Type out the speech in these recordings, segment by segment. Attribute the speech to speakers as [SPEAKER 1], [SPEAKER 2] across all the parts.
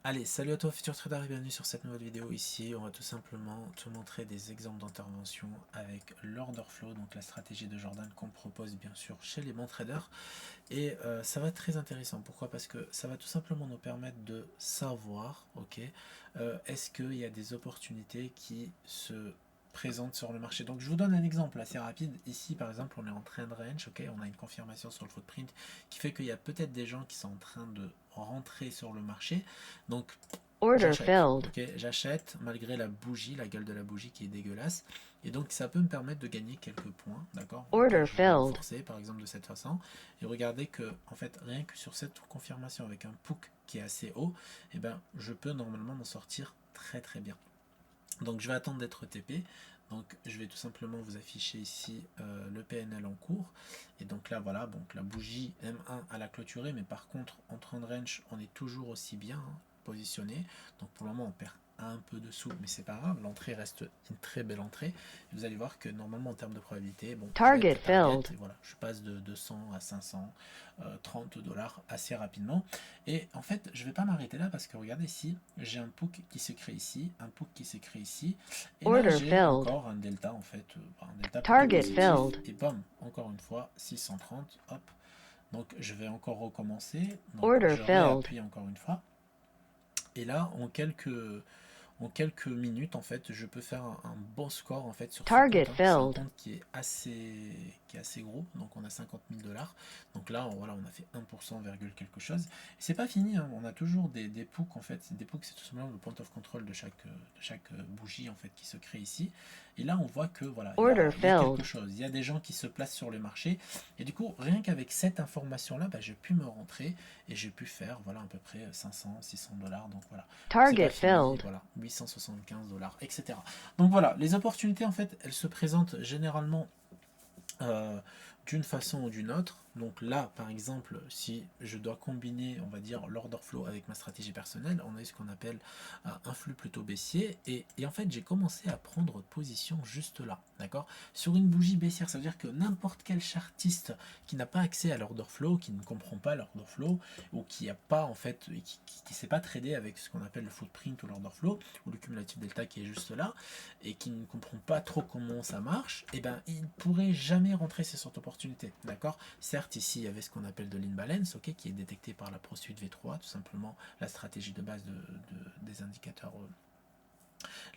[SPEAKER 1] Allez, salut à toi futur trader et bienvenue sur cette nouvelle vidéo. Ici, on va tout simplement te montrer des exemples d'intervention avec l'order flow, donc la stratégie de Jordan qu'on propose bien sûr chez les bons traders. Et ça va être très intéressant. Pourquoi? Parce que ça va tout simplement nous permettre de savoir, ok, est-ce qu'il y a des opportunités qui se présentent sur le marché. Donc je vous donne un exemple assez rapide. Ici par exemple on est en trend range, ok, on a une confirmation sur le footprint qui fait qu'il y a peut-être des gens qui sont en train de rentrer sur le marché. Donc
[SPEAKER 2] Order
[SPEAKER 1] j'achète,
[SPEAKER 2] filled.
[SPEAKER 1] ok, j'achète malgré la bougie, la gueule de la bougie qui est dégueulasse. Et donc ça peut me permettre de gagner quelques points, d'accord? Donc
[SPEAKER 2] Order
[SPEAKER 1] je vais
[SPEAKER 2] filled.
[SPEAKER 1] renforcer par exemple de cette façon. Et regardez que en fait rien que sur cette confirmation avec un POOC qui est assez haut, et ben je peux normalement m'en sortir très très bien. Donc je vais attendre d'être TP. Donc je vais tout simplement vous afficher ici le PNL en cours. Et donc là voilà, donc la bougie M1 à la clôturée, mais par contre en trend range on est toujours aussi bien positionné. Donc pour le moment on perd un peu de sous, mais c'est pas grave, l'entrée reste une très belle entrée. Et vous allez voir que normalement en termes de probabilité, bon, je vais
[SPEAKER 2] Target
[SPEAKER 1] être target,
[SPEAKER 2] filled.
[SPEAKER 1] et voilà, je passe de 200 à 530 $ assez rapidement. Et en fait, je vais pas m'arrêter là parce que regardez ici, j'ai un POOC qui se crée ici, un POOC qui se crée ici, et là
[SPEAKER 2] Order
[SPEAKER 1] j'ai
[SPEAKER 2] filled.
[SPEAKER 1] encore un delta en fait, un delta plutôt
[SPEAKER 2] Target
[SPEAKER 1] positif,
[SPEAKER 2] filled.
[SPEAKER 1] et bam, encore une fois, 630, hop. Donc je vais encore recommencer, donc
[SPEAKER 2] Order
[SPEAKER 1] je
[SPEAKER 2] filled.
[SPEAKER 1] réappuie encore une fois, et là en quelques minutes en fait je peux faire un bon score en fait sur ce
[SPEAKER 2] Target
[SPEAKER 1] compte, hein. C'est un
[SPEAKER 2] filled.
[SPEAKER 1] compte qui est assez gros, donc on a 50 000 $. Donc là voilà, on a fait 1% virgule quelque chose, et c'est pas fini, hein. On a toujours des POOC en fait. Des POOC, c'est tout simplement le point of control de chaque bougie en fait qui se crée ici. Et là on voit que voilà, il y
[SPEAKER 2] Order
[SPEAKER 1] a, il y a quelque
[SPEAKER 2] filled.
[SPEAKER 1] chose, il y a des gens qui se placent sur le marché, et du coup rien qu'avec cette information là, bah, j'ai pu me rentrer et j'ai pu faire voilà à peu près 500 600 $. Donc voilà, c'est pas
[SPEAKER 2] Target
[SPEAKER 1] fini,
[SPEAKER 2] filled.
[SPEAKER 1] voilà, 875 $, etc. Donc voilà, les opportunités en fait, elles se présentent généralement euh, d'une façon ou d'une autre. Donc là, par exemple, si je dois combiner, on va dire, l'order flow avec ma stratégie personnelle, on a ce qu'on appelle un flux plutôt baissier. Et en fait, j'ai commencé à prendre position juste là, d'accord? Sur une bougie baissière, ça veut dire que n'importe quel chartiste qui n'a pas accès à l'order flow, qui ne comprend pas l'order flow, ou qui a pas, en fait, qui sait pas trader avec ce qu'on appelle le footprint ou l'order flow, ou le cumulatif delta qui est juste là, et qui ne comprend pas trop comment ça marche, et ben il pourrait jamais rentrer sur cette opportunité, d'accord? Certes, ici il y avait ce qu'on appelle de l'imbalance, ok, qui est détecté par la ProSuite V3, tout simplement la stratégie de base des indicateurs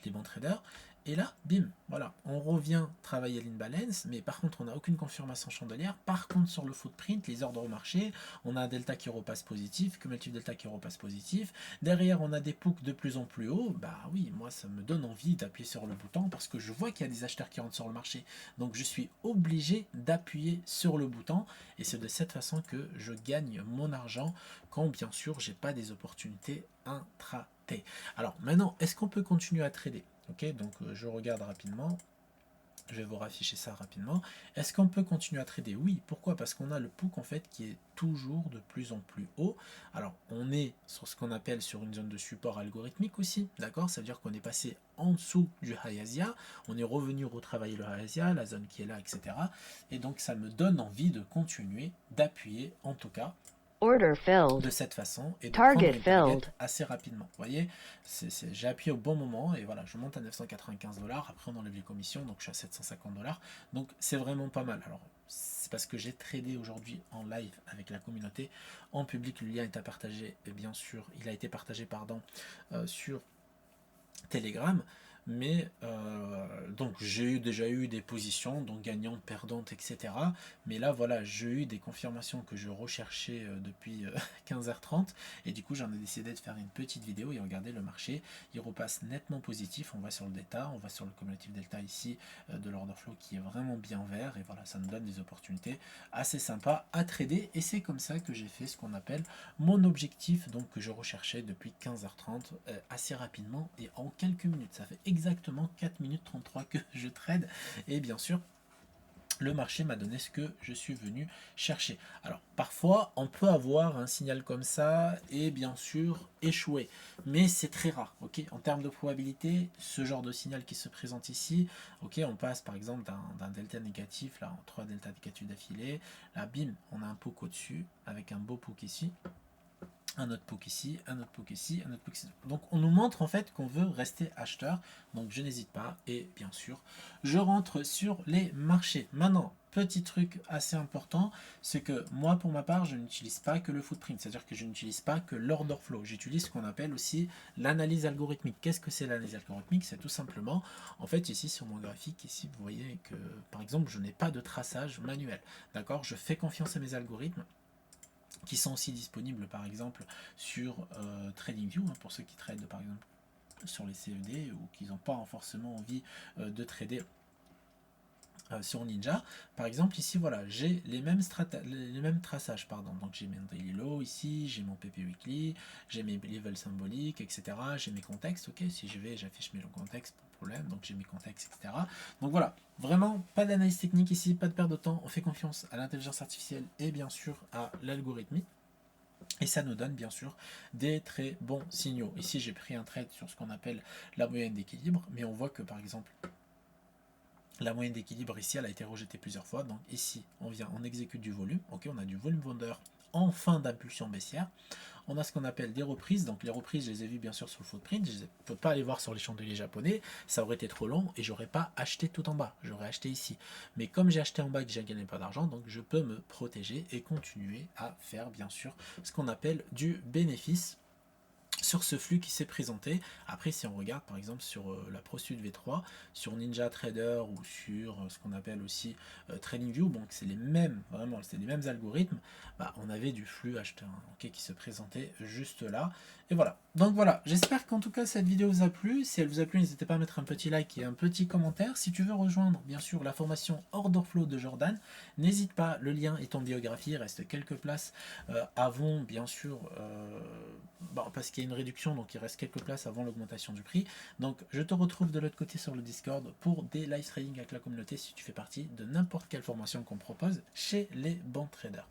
[SPEAKER 1] les bons traders. Et là, bim, voilà, on revient travailler l'imbalance, mais par contre, on n'a aucune confirmation chandelière. Par contre, sur le footprint, les ordres au marché, on a un delta qui repasse positif, cumulatif delta qui repasse positif. Derrière, on a des POOC de plus en plus haut. Bah oui, moi, ça me donne envie d'appuyer sur le bouton parce que je vois qu'il y a des acheteurs qui rentrent sur le marché. Donc, je suis obligé d'appuyer sur le bouton. Et c'est de cette façon que je gagne mon argent quand, bien sûr, j'ai pas des opportunités intra-day. Alors maintenant, est-ce qu'on peut continuer à trader? Ok, donc je regarde rapidement. Je vais vous rafficher ça rapidement. Est-ce qu'on peut continuer à trader? Oui. Pourquoi? Parce qu'on a le POOC en fait qui est toujours de plus en plus haut. Alors on est sur ce qu'on appelle sur une zone de support algorithmique aussi, d'accord? Ça veut dire qu'on est passé en dessous du High Asia, on est revenu retravailler le High Asia, la zone qui est là, etc. Et donc ça me donne envie de continuer, d'appuyer en tout cas
[SPEAKER 2] Order filled.
[SPEAKER 1] de cette façon et de prendre
[SPEAKER 2] Target
[SPEAKER 1] une target
[SPEAKER 2] filled.
[SPEAKER 1] assez rapidement. Vous voyez, j'ai appuyé au bon moment et voilà, je monte à 995 $. Après, on enlève les commissions, donc je suis à 750 $. Donc, c'est vraiment pas mal. Alors, c'est parce que j'ai tradé aujourd'hui en live avec la communauté en public. Le lien est à partager, et bien sûr, il a été partagé, pardon, sur Telegram. Mais donc j'ai déjà eu des positions, donc gagnantes, perdantes, etc. Mais là voilà, j'ai eu des confirmations que je recherchais depuis 15h30, et du coup j'en ai décidé de faire une petite vidéo. Et regardez, le marché il repasse nettement positif. On va sur le delta, on va sur le cumulatif delta ici de l'order flow qui est vraiment bien vert, et voilà, ça nous donne des opportunités assez sympas à trader. Et c'est comme ça que j'ai fait ce qu'on appelle mon objectif, donc que je recherchais depuis 15h30 assez rapidement et en quelques minutes. Ça fait exactement 4 minutes 33 que je trade, et bien sûr le marché m'a donné ce que je suis venu chercher. Alors parfois on peut avoir un signal comme ça et bien sûr échouer, mais c'est très rare, ok? En termes de probabilité, ce genre de signal qui se présente ici, ok, on passe par exemple d'un delta négatif, là en 3 delta négatifs d'affilée, là bim, on a un POOC au-dessus avec un beau POOC ici. un autre poke ici, un autre poke ici, un autre poke ici. Donc on nous montre en fait qu'on veut rester acheteur, donc je n'hésite pas, et bien sûr, je rentre sur les marchés. Maintenant, petit truc assez important, c'est que moi pour ma part, je n'utilise pas que le footprint, c'est-à-dire que je n'utilise pas que l'order flow, j'utilise ce qu'on appelle aussi l'analyse algorithmique. Qu'est-ce que c'est l'analyse algorithmique? C'est tout simplement, en fait ici sur mon graphique, ici vous voyez que par exemple je n'ai pas de traçage manuel, d'accord? Je fais confiance à mes algorithmes, qui sont aussi disponibles par exemple sur TradingView, hein, pour ceux qui tradent par exemple sur les CFD ou qui n'ont pas forcément envie de trader sur Ninja. Par exemple ici voilà, j'ai les mêmes traçages, pardon. Donc j'ai mon daily low ici, j'ai mon PP weekly, j'ai mes levels symboliques, etc. J'ai mes contextes, ok, si je vais j'affiche mes contextes, pas de problème, donc j'ai mes contextes, etc. Donc voilà, vraiment pas d'analyse technique ici, pas de perte de temps, on fait confiance à l'intelligence artificielle et bien sûr à l'algorithmie. Et ça nous donne bien sûr des très bons signaux. Ici j'ai pris un trade sur ce qu'on appelle la moyenne d'équilibre, mais on voit que par exemple la moyenne d'équilibre ici elle a été rejetée plusieurs fois. Donc ici on exécute du volume, ok, on a du volume vendeur en fin d'impulsion baissière. On a ce qu'on appelle des reprises, donc les reprises je les ai vues bien sûr sur le footprint, je ne peux pas aller voir sur les chandeliers japonais, ça aurait été trop long et j'aurais pas acheté tout en bas, j'aurais acheté ici. Mais comme j'ai acheté en bas et que j'ai gagné pas d'argent, donc je peux me protéger et continuer à faire bien sûr ce qu'on appelle du bénéfice sur ce flux qui s'est présenté. Après si on regarde par exemple sur la ProSud V3, sur Ninja Trader ou sur ce qu'on appelle aussi TradingView, donc c'est les mêmes, vraiment c'est les mêmes algorithmes, bah, on avait du flux acheteur, okay, qui se présentait juste là. Et voilà, donc voilà, j'espère qu'en tout cas cette vidéo vous a plu. Si elle vous a plu, n'hésitez pas à mettre un petit like et un petit commentaire. Si tu veux rejoindre bien sûr la formation Order Flow de Jordan, n'hésite pas, le lien est en biographie, il reste quelques places avant bien sûr bon, parce qu'il y a une réduction, donc il reste quelques places avant l'augmentation du prix. Donc je te retrouve de l'autre côté sur le Discord pour des live trading avec la communauté si tu fais partie de n'importe quelle formation qu'on propose chez les bons traders.